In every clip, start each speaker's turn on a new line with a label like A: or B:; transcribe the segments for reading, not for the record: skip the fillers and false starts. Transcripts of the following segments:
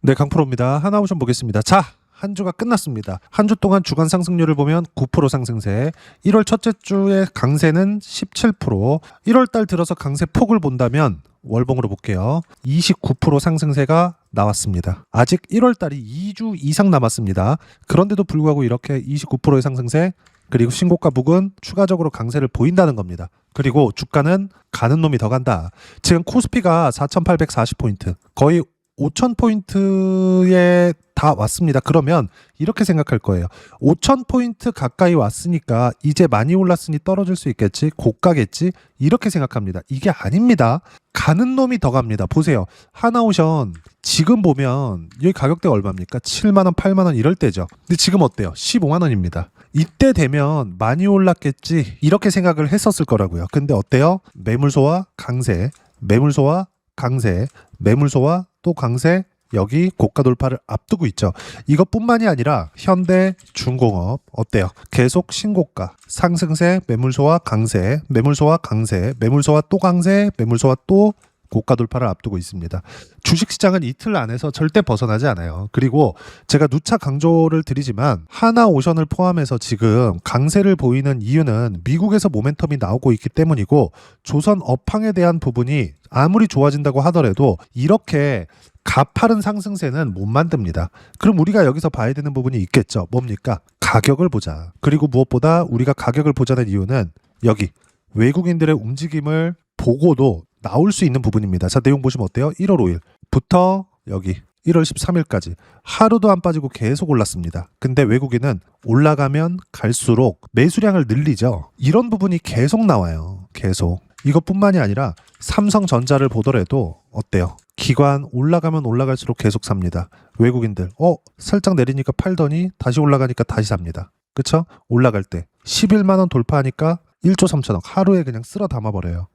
A: 네, 강프로입니다. 하나오션 보겠습니다. 자, 한 주가 끝났습니다. 한 주 동안 주간 상승률을 보면 9% 상승세, 1월 첫째 주의 강세는 17%, 1월 달 들어서 강세 폭을 본다면 월봉으로 볼게요. 29% 상승세가 나왔습니다. 아직 1월 달이 2주 이상 남았습니다. 그런데도 불구하고 이렇게 29%의 상승세, 그리고 신고가 부근 추가적으로 강세를 보인다는 겁니다. 그리고 주가는 가는 놈이 더 간다. 지금 코스피가 4,840포인트, 거의 5,000포인트에 다 왔습니다. 그러면 이렇게 생각할 거예요. 5,000포인트 가까이 왔으니까 이제 많이 올랐으니 떨어질 수 있겠지, 고가겠지, 이렇게 생각합니다. 이게 아닙니다. 가는 놈이 더 갑니다. 보세요. 하나오션 지금 보면 여기 가격대가 얼마입니까? 7만원, 8만원 이럴 때죠. 근데 지금 어때요? 15만원입니다. 이때 되면 많이 올랐겠지, 이렇게 생각을 했었을 거라고요. 근데 어때요? 매물소와 강세, 매물소와 강세, 매물소와 또 강세, 여기 고가 돌파를 앞두고 있죠. 이것뿐만이 아니라 현대 중공업 어때요? 계속 신고가, 상승세, 매물소와 강세, 매물소와 강세, 매물소와 또 강세, 매물소와 또 고가 돌파를 앞두고 있습니다. 주식시장은 이틀 안에서 절대 벗어나지 않아요. 그리고 제가 누차 강조를 드리지만 하나오션을 포함해서 지금 강세를 보이는 이유는 미국에서 모멘텀이 나오고 있기 때문이고, 조선 업황에 대한 부분이 아무리 좋아진다고 하더라도 이렇게 가파른 상승세는 못 만듭니다. 그럼 우리가 여기서 봐야 되는 부분이 있겠죠. 뭡니까? 가격을 보자. 그리고 무엇보다 우리가 가격을 보자는 이유는 여기 외국인들의 움직임을 보고도 나올 수 있는 부분입니다. 자, 내용 보시면 어때요? 1월 5일부터 여기 1월 13일까지 하루도 안 빠지고 계속 올랐습니다. 근데 외국인은 올라가면 갈수록 매수량을 늘리죠. 이런 부분이 계속 나와요. 계속. 이것뿐만이 아니라 삼성전자를 보더라도 어때요? 기관 올라가면 올라갈수록 계속 삽니다. 외국인들 살짝 내리니까 팔더니 다시 올라가니까 다시 삽니다. 그쵸? 올라갈 때 11만원 돌파하니까 1조 3천억 하루에 그냥 쓸어 담아버려요.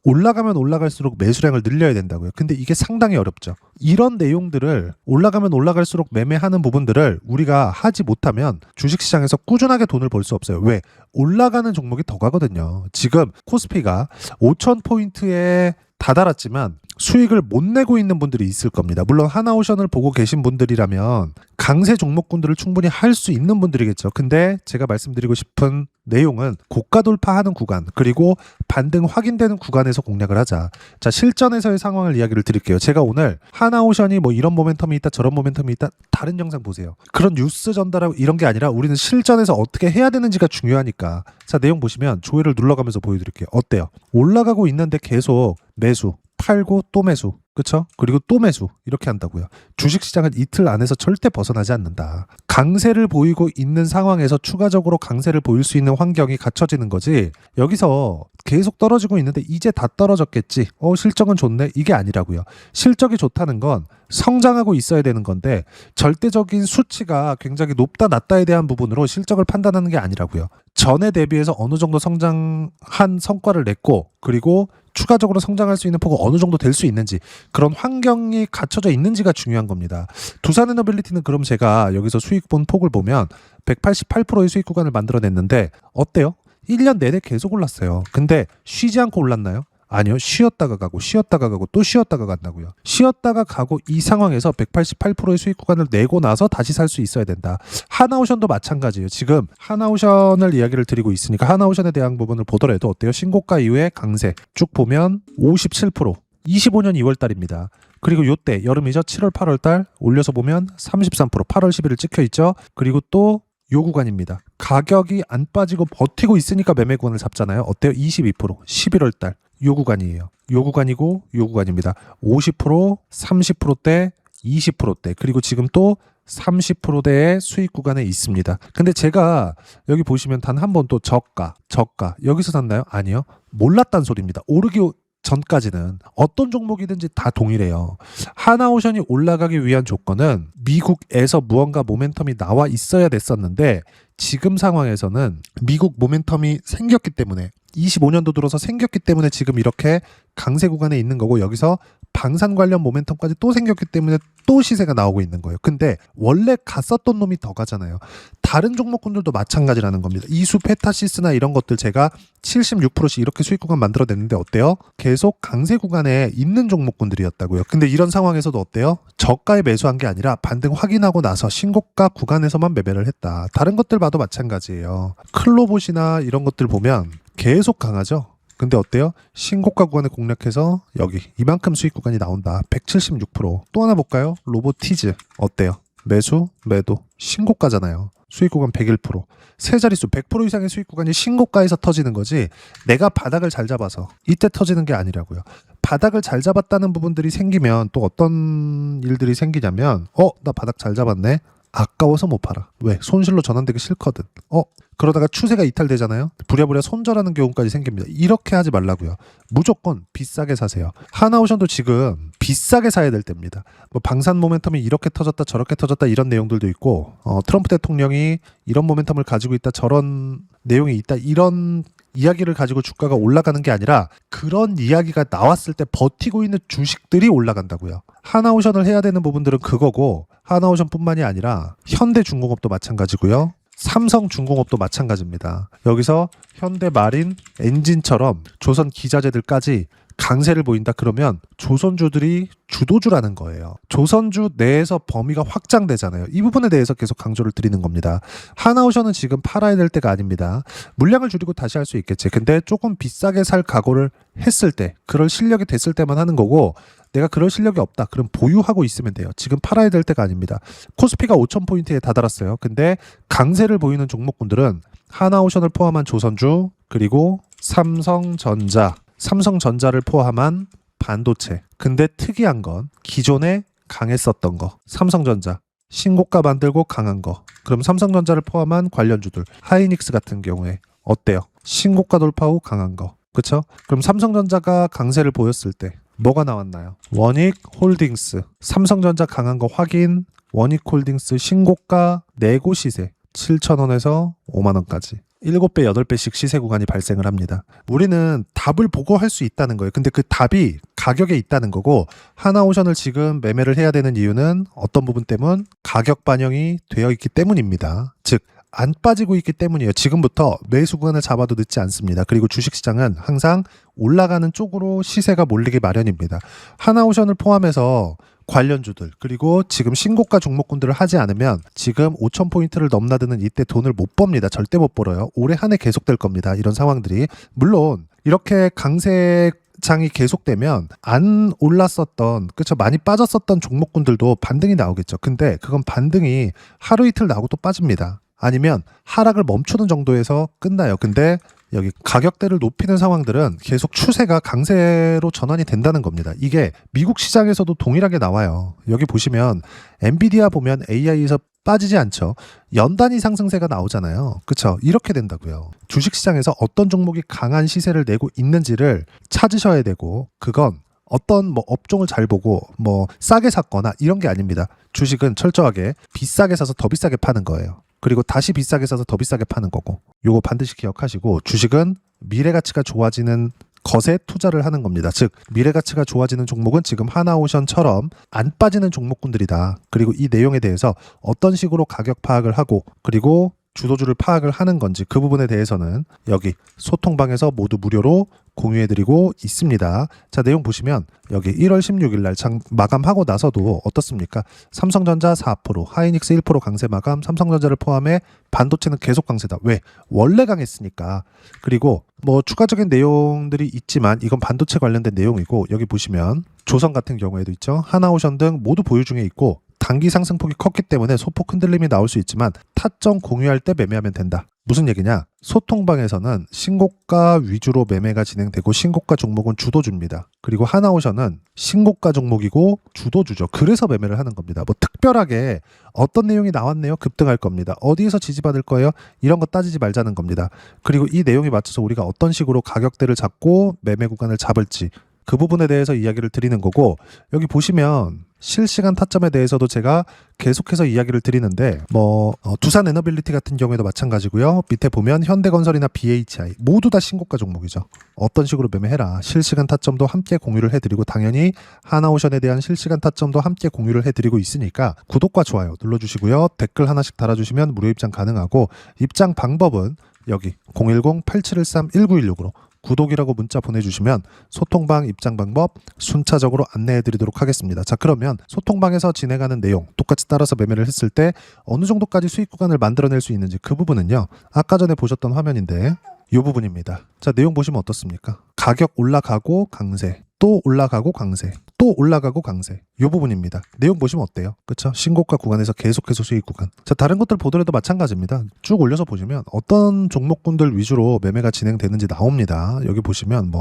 A: 올라가면 올라갈수록 매수량을 늘려야 된다고요. 근데 이게 상당히 어렵죠. 이런 내용들을 올라가면 올라갈수록 매매하는 부분들을 우리가 하지 못하면 주식시장에서 꾸준하게 돈을 벌 수 없어요. 왜? 올라가는 종목이 더 가거든요. 지금 코스피가 5,000포인트에 다다랐지만 수익을 못 내고 있는 분들이 있을 겁니다. 물론 하나오션을 보고 계신 분들이라면 강세 종목군들을 충분히 할 수 있는 분들이겠죠. 근데 제가 말씀드리고 싶은 내용은 고가 돌파하는 구간, 그리고 반등 확인되는 구간에서 공략을 하자. 자, 실전에서의 상황을 이야기를 드릴게요. 제가 오늘 하나오션이 뭐 이런 모멘텀이 있다, 저런 모멘텀이 있다, 다른 영상 보세요. 그런 뉴스 전달하고 이런 게 아니라 우리는 실전에서 어떻게 해야 되는지가 중요하니까. 자, 내용 보시면 조회를 눌러가면서 보여드릴게요. 어때요? 올라가고 있는데 계속 매수, 팔고 또 매수, 그쵸? 그리고 또 매수, 이렇게 한다고요. 주식시장은 이틀 안에서 절대 벗어나지 않는다. 강세를 보이고 있는 상황에서 추가적으로 강세를 보일 수 있는 환경이 갖춰지는 거지, 여기서 계속 떨어지고 있는데 이제 다 떨어졌겠지, 실적은 좋네, 이게 아니라고요. 실적이 좋다는 건 성장하고 있어야 되는 건데, 절대적인 수치가 굉장히 높다 낮다에 대한 부분으로 실적을 판단하는 게 아니라고요. 전에 대비해서 어느 정도 성장한 성과를 냈고, 그리고 추가적으로 성장할 수 있는 폭은 어느 정도 될 수 있는지, 그런 환경이 갖춰져 있는지가 중요한 겁니다. 두산에너빌리티는 그럼 제가 여기서 수익 본 폭을 보면 188%의 수익 구간을 만들어냈는데 어때요? 1년 내내 계속 올랐어요. 근데 쉬지 않고 올랐나요? 아니요. 쉬었다가 가고 쉬었다가 가고 또 쉬었다가 간다고요. 쉬었다가 가고 이 상황에서 188%의 수익 구간을 내고 나서 다시 살 수 있어야 된다. 하나오션도 마찬가지예요. 지금 하나오션을 이야기를 드리고 있으니까 하나오션에 대한 부분을 보더라도 어때요? 신고가 이후에 강세 쭉 보면 57%, 25년 2월 달입니다. 그리고 요때 여름이죠. 7월 8월 달 올려서 보면 33%, 8월 11일 찍혀 있죠. 그리고 또 요 구간입니다. 가격이 안 빠지고 버티고 있으니까 매매 구간을 잡잖아요. 어때요? 22%, 11월 달 요 구간이에요. 요 구간이고 요 구간입니다. 50%, 30%대, 20%대, 그리고 지금 또 30%대의 수익 구간에 있습니다. 근데 제가 여기 보시면 단 한 번 또 저가 여기서 샀나요? 아니요. 몰랐단 소리입니다. 오르기 전까지는 어떤 종목이든지 다 동일해요. 하나오션이 올라가기 위한 조건은 미국에서 무언가 모멘텀이 나와 있어야 됐었는데, 지금 상황에서는 미국 모멘텀이 생겼기 때문에, 25년도 들어서 생겼기 때문에 지금 이렇게 강세 구간에 있는 거고, 여기서 방산 관련 모멘텀까지 또 생겼기 때문에 또 시세가 나오고 있는 거예요. 근데 원래 갔었던 놈이 더 가잖아요. 다른 종목군들도 마찬가지라는 겁니다. 이수, 페타시스나 이런 것들 제가 76%씩 이렇게 수익 구간 만들어냈는데 어때요? 계속 강세 구간에 있는 종목군들이었다고요. 근데 이런 상황에서도 어때요? 저가에 매수한 게 아니라 반등 확인하고 나서 신고가 구간에서만 매매를 했다. 다른 것들 봐도 마찬가지예요. 클로봇이나 이런 것들 보면 계속 강하죠. 근데 어때요? 신고가 구간을 공략해서 여기 이만큼 수익 구간이 나온다. 176%. 또 하나 볼까요? 로보티즈 어때요? 매수, 매도, 신고가잖아요. 수익 구간 101%. 세 자릿수 100% 이상의 수익 구간이 신고가에서 터지는 거지 내가 바닥을 잘 잡아서 이때 터지는 게 아니라고요. 바닥을 잘 잡았다는 부분들이 생기면 또 어떤 일들이 생기냐면 나 바닥 잘 잡았네. 아까워서 못 팔아. 왜? 손실로 전환되기 싫거든. 그러다가 추세가 이탈되잖아요. 부랴부랴 손절하는 경우까지 생깁니다. 이렇게 하지 말라고요. 무조건 비싸게 사세요. 하나오션도 지금 비싸게 사야 될 때입니다. 뭐 방산 모멘텀이 이렇게 터졌다 저렇게 터졌다 이런 내용들도 있고 트럼프 대통령이 이런 모멘텀을 가지고 있다 저런 내용이 있다 이런 이야기를 가지고 주가가 올라가는 게 아니라 그런 이야기가 나왔을 때 버티고 있는 주식들이 올라간다고요. 하나오션을 해야 되는 부분들은 그거고 하나오션뿐만이 아니라 현대중공업도 마찬가지고요. 삼성중공업도 마찬가지입니다. 여기서 현대마린, 엔진처럼 조선기자재들까지 강세를 보인다 그러면 조선주들이 주도주라는 거예요. 조선주 내에서 범위가 확장되잖아요. 이 부분에 대해서 계속 강조를 드리는 겁니다. 하나오션은 지금 팔아야 될 때가 아닙니다. 물량을 줄이고 다시 할 수 있겠지. 근데 조금 비싸게 살 각오를 했을 때, 그럴 실력이 됐을 때만 하는 거고 내가 그럴 실력이 없다. 그럼 보유하고 있으면 돼요. 지금 팔아야 될 때가 아닙니다. 코스피가 5,000포인트에 다다랐어요. 근데 강세를 보이는 종목군들은 하나오션을 포함한 조선주 그리고 삼성전자를 포함한 반도체. 근데 특이한 건 기존에 강했었던 거. 삼성전자. 신고가 만들고 강한 거. 그럼 삼성전자를 포함한 관련주들. 하이닉스 같은 경우에 어때요? 신고가 돌파 후 강한 거. 그쵸? 그럼 삼성전자가 강세를 보였을 때 뭐가 나왔나요? 원익홀딩스. 삼성전자 강한 거 확인. 원익홀딩스 신고가 내고 시세. 7,000원에서 5만원까지. 7배, 8배씩 시세 구간이 발생을 합니다. 우리는 답을 보고 할 수 있다는 거예요. 근데 그 답이 가격에 있다는 거고 하나오션을 지금 매매를 해야 되는 이유는 어떤 부분 때문? 가격 반영이 되어 있기 때문입니다. 즉 안 빠지고 있기 때문이에요. 지금부터 매수 구간을 잡아도 늦지 않습니다. 그리고 주식시장은 항상 올라가는 쪽으로 시세가 몰리기 마련입니다. 하나오션을 포함해서 관련주들 그리고 지금 신고가 종목군들을 하지 않으면 지금 5,000포인트를 넘나드는 이때 돈을 못 법니다. 절대 못 벌어요. 올해 한 해 계속될 겁니다. 이런 상황들이. 물론 이렇게 강세 장이 계속되면 안 올랐었던 그쵸 많이 빠졌었던 종목군들도 반등이 나오겠죠. 근데 그건 반등이 하루 이틀 나오고 또 빠집니다. 아니면 하락을 멈추는 정도에서 끝나요. 근데 여기 가격대를 높이는 상황들은 계속 추세가 강세로 전환이 된다는 겁니다. 이게 미국 시장에서도 동일하게 나와요. 여기 보시면 엔비디아 보면 AI에서 빠지지 않죠. 연단위 상승세가 나오잖아요. 그쵸? 이렇게 된다고요. 주식시장에서 어떤 종목이 강한 시세를 내고 있는지를 찾으셔야 되고 그건 어떤 뭐 업종을 잘 보고 뭐 싸게 샀거나 이런 게 아닙니다. 주식은 철저하게 비싸게 사서 더 비싸게 파는 거예요. 그리고 다시 비싸게 사서 더 비싸게 파는 거고 요거 반드시 기억하시고 주식은 미래 가치가 좋아지는 것에 투자를 하는 겁니다. 즉 미래 가치가 좋아지는 종목은 지금 하나오션처럼 안 빠지는 종목군들이다. 그리고 이 내용에 대해서 어떤 식으로 가격 파악을 하고 그리고 주도주를 파악을 하는 건지 그 부분에 대해서는 여기 소통방에서 모두 무료로 공유해드리고 있습니다. 자, 내용 보시면 여기 1월 16일 날 마감하고 나서도 어떻습니까? 삼성전자 4%, 하이닉스 1% 강세 마감, 삼성전자를 포함해 반도체는 계속 강세다. 왜? 원래 강했으니까. 그리고 뭐 추가적인 내용들이 있지만 이건 반도체 관련된 내용이고 여기 보시면 조선 같은 경우에도 있죠. 하나오션 등 모두 보유 중에 있고 단기 상승폭이 컸기 때문에 소폭 흔들림이 나올 수 있지만 타점 공유할 때 매매하면 된다. 무슨 얘기냐? 소통방에서는 신고가 위주로 매매가 진행되고 신고가 종목은 주도주입니다. 그리고 하나오션은 신고가 종목이고 주도주죠. 그래서 매매를 하는 겁니다. 뭐 특별하게 어떤 내용이 나왔네요. 급등할 겁니다. 어디에서 지지받을 거예요? 이런 거 따지지 말자는 겁니다. 그리고 이 내용에 맞춰서 우리가 어떤 식으로 가격대를 잡고 매매 구간을 잡을지 그 부분에 대해서 이야기를 드리는 거고 여기 보시면 실시간 타점에 대해서도 제가 계속해서 이야기를 드리는데 두산 에너빌리티 같은 경우에도 마찬가지고요. 밑에 보면 현대건설이나 BHI 모두 다 신고가 종목이죠. 어떤 식으로 매매해라. 실시간 타점도 함께 공유를 해드리고 당연히 하나오션에 대한 실시간 타점도 함께 공유를 해드리고 있으니까 구독과 좋아요 눌러주시고요. 댓글 하나씩 달아주시면 무료 입장 가능하고 입장 방법은 여기 010-8713-1916으로 구독이라고 문자 보내주시면 소통방 입장 방법 순차적으로 안내해드리도록 하겠습니다. 자, 그러면 소통방에서 진행하는 내용 똑같이 따라서 매매를 했을 때 어느 정도까지 수익 구간을 만들어낼 수 있는지 그 부분은요. 아까 전에 보셨던 화면인데 이 부분입니다. 자, 내용 보시면 어떻습니까? 가격 올라가고 강세, 또 올라가고 강세, 또 올라가고 강세. 이 부분입니다. 내용 보시면 어때요? 그렇죠? 신고가 구간에서 계속해서 수익 구간. 자, 다른 것들 보더라도 마찬가지입니다. 쭉 올려서 보시면 어떤 종목군들 위주로 매매가 진행되는지 나옵니다. 여기 보시면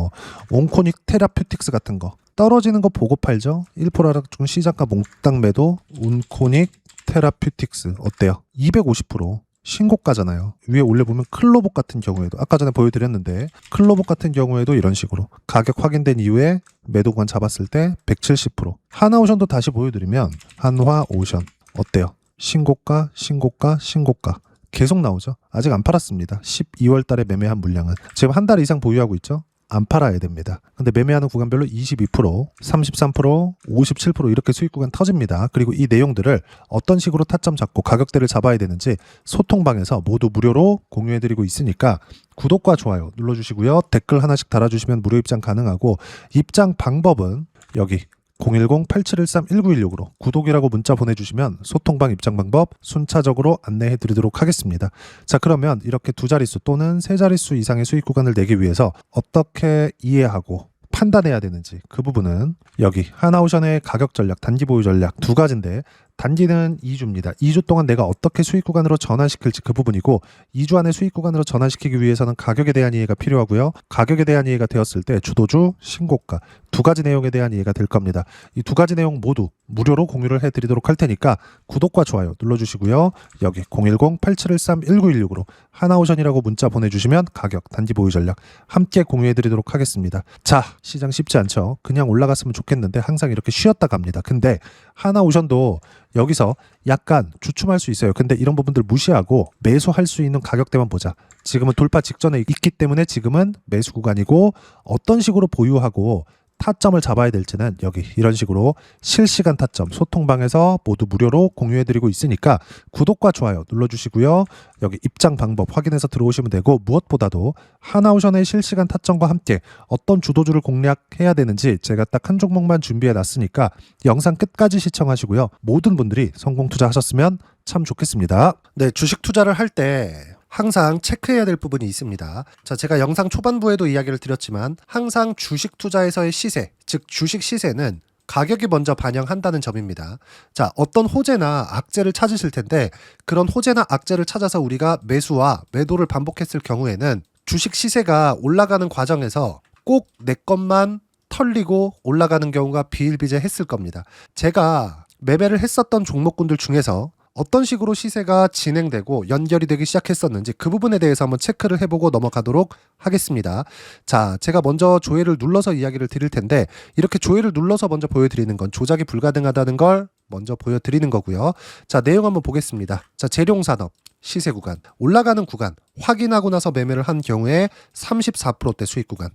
A: 온코닉 테라퓨틱스 같은 거 떨어지는 거 보고 팔죠. 1% 하락 중 시장가 몽땅 매도 온코닉 테라퓨틱스 어때요? 250% 신고가잖아요. 위에 올려보면 클로복 같은 경우에도 아까 전에 보여드렸는데 클로복 같은 경우에도 이런 식으로 가격 확인된 이후에 매도 구간 잡았을 때 170%. 하나오션도 다시 보여드리면 한화오션 어때요? 신고가 신고가 신고가 계속 나오죠. 아직 안 팔았습니다. 12월 달에 매매한 물량은 지금 한 달 이상 보유하고 있죠. 안 팔아야 됩니다. 근데 매매하는 구간별로 22%, 33%, 57% 이렇게 수익 구간 터집니다. 그리고 이 내용들을 어떤 식으로 타점 잡고 가격대를 잡아야 되는지 소통방에서 모두 무료로 공유해드리고 있으니까 구독과 좋아요 눌러주시고요. 댓글 하나씩 달아주시면 무료 입장 가능하고 입장 방법은 여기 010-8713-1916으로 구독이라고 문자 보내주시면 소통방 입장 방법 순차적으로 안내해드리도록 하겠습니다. 자, 그러면 이렇게 두 자릿수 또는 세 자릿수 이상의 수익 구간을 내기 위해서 어떻게 이해하고 판단해야 되는지 그 부분은 여기 하나오션의 가격 전략, 단기 보유 전략 두 가지인데 단기는 2주입니다. 2주 동안 내가 어떻게 수익 구간으로 전환시킬지 그 부분이고 2주 안에 수익 구간으로 전환시키기 위해서는 가격에 대한 이해가 필요하고요. 가격에 대한 이해가 되었을 때 주도주, 신고가 두 가지 내용에 대한 이해가 될 겁니다. 이 두 가지 내용 모두 무료로 공유를 해드리도록 할 테니까 구독과 좋아요 눌러주시고요. 여기 010-8713-1916으로 하나오션이라고 문자 보내주시면 가격, 단기 보유 전략 함께 공유해드리도록 하겠습니다. 자, 시장 쉽지 않죠. 그냥 올라갔으면 좋겠는데 항상 이렇게 쉬었다 갑니다. 근데 하나오션도 여기서 약간 주춤할 수 있어요. 근데 이런 부분들 무시하고 매수할 수 있는 가격대만 보자. 지금은 돌파 직전에 있기 때문에 지금은 매수 구간이고 어떤 식으로 보유하고 타점을 잡아야 될지는 여기 이런 식으로 실시간 타점 소통방에서 모두 무료로 공유해드리고 있으니까 구독과 좋아요 눌러주시고요. 여기 입장 방법 확인해서 들어오시면 되고 무엇보다도 하나오션의 실시간 타점과 함께 어떤 주도주를 공략해야 되는지 제가 딱 한 종목만 준비해 놨으니까 영상 끝까지 시청하시고요. 모든 분들이 성공 투자하셨으면 참 좋겠습니다. 네, 주식 투자를 할 때 항상 체크해야 될 부분이 있습니다. 자, 제가 영상 초반부에도 이야기를 드렸지만 항상 주식 투자에서의 시세, 즉 주식 시세는 가격이 먼저 반영한다는 점입니다. 자, 어떤 호재나 악재를 찾으실 텐데 그런 호재나 악재를 찾아서 우리가 매수와 매도를 반복했을 경우에는 주식 시세가 올라가는 과정에서 꼭 내 것만 털리고 올라가는 경우가 비일비재했을 겁니다. 제가 매매를 했었던 종목군들 중에서 어떤 식으로 시세가 진행되고 연결이 되기 시작했었는지 그 부분에 대해서 한번 체크를 해보고 넘어가도록 하겠습니다. 자, 제가 먼저 조회를 눌러서 이야기를 드릴 텐데 이렇게 조회를 눌러서 먼저 보여드리는 건 조작이 불가능하다는 걸 먼저 보여드리는 거고요. 자, 내용 한번 보겠습니다. 자, 재룡산업 시세 구간 올라가는 구간 확인하고 나서 매매를 한 경우에 34%대 수익 구간.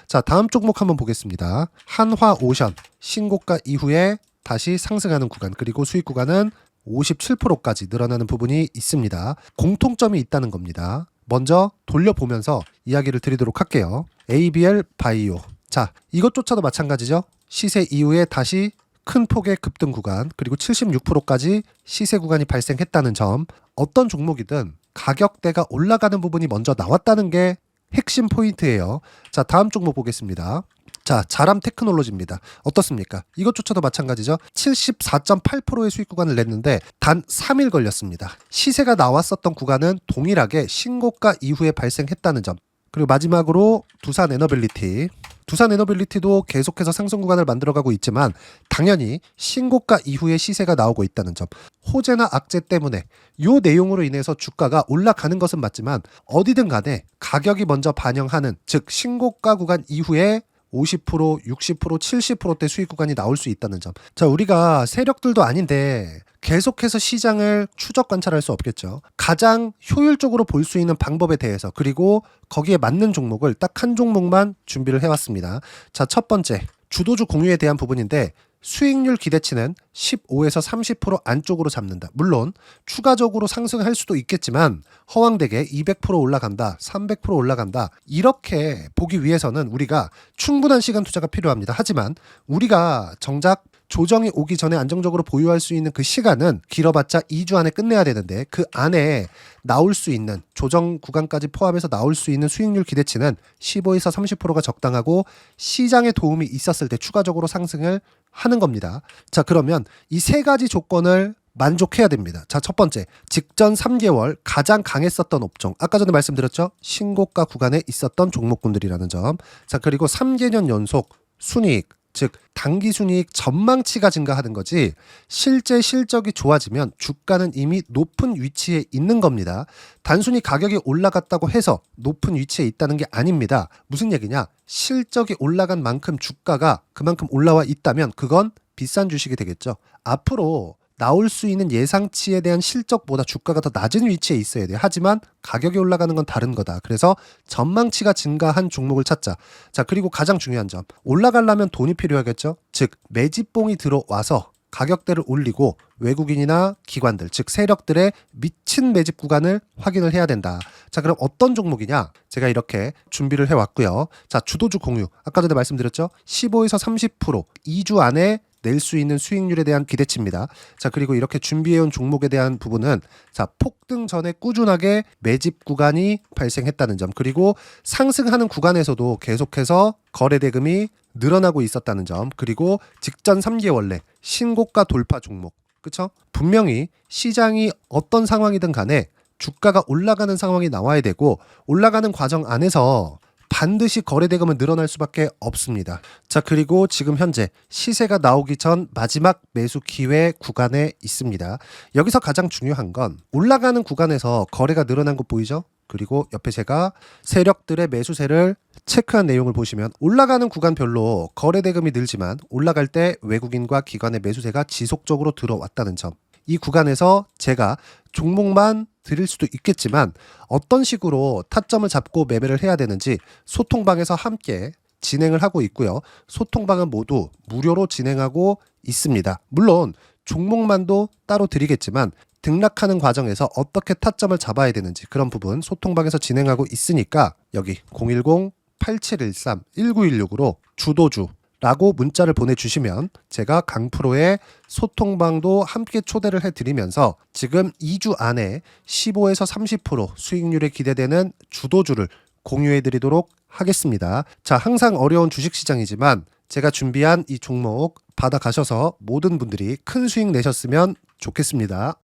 A: 자, 다음 종목 한번 보겠습니다. 한화오션 신고가 이후에 다시 상승하는 구간 그리고 수익 구간은 57%까지 늘어나는 부분이 있습니다. 공통점이 있다는 겁니다. 먼저 돌려보면서 이야기를 드리도록 할게요. ABL 바이오. 자, 이것조차도 마찬가지죠. 시세 이후에 다시 큰 폭의 급등 구간 그리고 76%까지 시세 구간이 발생했다는 점. 어떤 종목이든 가격대가 올라가는 부분이 먼저 나왔다는 게 핵심 포인트예요. 자, 다음 종목 보겠습니다. 자, 자람 테크놀로지입니다. 어떻습니까? 이것조차도 마찬가지죠. 74.8%의 수익 구간을 냈는데 단 3일 걸렸습니다. 시세가 나왔었던 구간은 동일하게 신고가 이후에 발생했다는 점. 그리고 마지막으로 두산 에너빌리티. 두산 에너빌리티도 계속해서 상승 구간을 만들어가고 있지만 당연히 신고가 이후에 시세가 나오고 있다는 점. 호재나 악재 때문에 이 내용으로 인해서 주가가 올라가는 것은 맞지만 어디든 간에 가격이 먼저 반영하는 즉 신고가 구간 이후에 50%, 60%, 70%대 수익 구간이 나올 수 있다는 점. 자, 우리가 세력들도 아닌데 계속해서 시장을 추적 관찰할 수 없겠죠. 가장 효율적으로 볼 수 있는 방법에 대해서, 그리고 거기에 맞는 종목을 딱 한 종목만 준비를 해왔습니다. 자, 첫 번째, 주도주 공유에 대한 부분인데 수익률 기대치는 15에서 30% 안쪽으로 잡는다. 물론 추가적으로 상승할 수도 있겠지만 허황되게 200% 올라간다, 300% 올라간다, 이렇게 보기 위해서는 우리가 충분한 시간 투자가 필요합니다. 하지만 우리가 정작 조정이 오기 전에 안정적으로 보유할 수 있는 그 시간은 길어봤자 2주 안에 끝내야 되는데, 그 안에 나올 수 있는 조정 구간까지 포함해서 나올 수 있는 수익률 기대치는 15에서 30%가 적당하고 시장에 도움이 있었을 때 추가적으로 상승을 하는 겁니다. 자, 그러면 이 세 가지 조건을 만족해야 됩니다. 자, 첫 번째, 직전 3개월 가장 강했었던 업종. 아까 전에 말씀드렸죠? 신고가 구간에 있었던 종목군들이라는 점. 자, 그리고 3개년 연속 순이익, 즉 단기 순이익 전망치가 증가하는 거지, 실제 실적이 좋아지면 주가는 이미 높은 위치에 있는 겁니다. 단순히 가격이 올라갔다고 해서 높은 위치에 있다는 게 아닙니다. 무슨 얘기냐? 실적이 올라간 만큼 주가가 그만큼 올라와 있다면 그건 비싼 주식이 되겠죠. 앞으로 나올 수 있는 예상치에 대한 실적보다 주가가 더 낮은 위치에 있어야 돼요. 하지만 가격이 올라가는 건 다른 거다. 그래서 전망치가 증가한 종목을 찾자. 자, 그리고 가장 중요한 점, 올라가려면 돈이 필요하겠죠. 즉 매집봉이 들어와서 가격대를 올리고 외국인이나 기관들, 즉 세력들의 미친 매집 구간을 확인을 해야 된다. 자, 그럼 어떤 종목이냐? 제가 이렇게 준비를 해왔고요. 자, 주도주 공유, 아까 전에 말씀드렸죠? 15에서 30%, 2주 안에 낼 수 있는 수익률에 대한 기대치입니다. 자, 그리고 이렇게 준비해온 종목에 대한 부분은, 자, 폭등 전에 꾸준하게 매집 구간이 발생했다는 점, 그리고 상승하는 구간에서도 계속해서 거래 대금이 늘어나고 있었다는 점, 그리고 직전 3개월 내 신고가 돌파 종목, 그쵸? 분명히 시장이 어떤 상황이든 간에 주가가 올라가는 상황이 나와야 되고, 올라가는 과정 안에서 반드시 거래 대금은 늘어날 수밖에 없습니다. 자, 그리고 지금 현재 시세가 나오기 전 마지막 매수 기회 구간에 있습니다. 여기서 가장 중요한 건 올라가는 구간에서 거래가 늘어난 거 보이죠? 그리고 옆에 제가 세력들의 매수세를 체크한 내용을 보시면 올라가는 구간별로 거래 대금이 늘지만 올라갈 때 외국인과 기관의 매수세가 지속적으로 들어왔다는 점. 이 구간에서 제가 종목만 드릴 수도 있겠지만 어떤 식으로 타점을 잡고 매매를 해야 되는지 소통방에서 함께 진행을 하고 있고요. 소통방은 모두 무료로 진행하고 있습니다. 물론 종목만도 따로 드리겠지만 등락하는 과정에서 어떻게 타점을 잡아야 되는지 그런 부분 소통방에서 진행하고 있으니까 여기 010-8713-1916으로 주도주 라고 문자를 보내주시면 제가 강프로의 소통방도 함께 초대를 해드리면서 지금 2주 안에 15에서 30% 수익률에 기대되는 주도주를 공유해드리도록 하겠습니다. 자, 항상 어려운 주식시장이지만 제가 준비한 이 종목 받아가셔서 모든 분들이 큰 수익 내셨으면 좋겠습니다.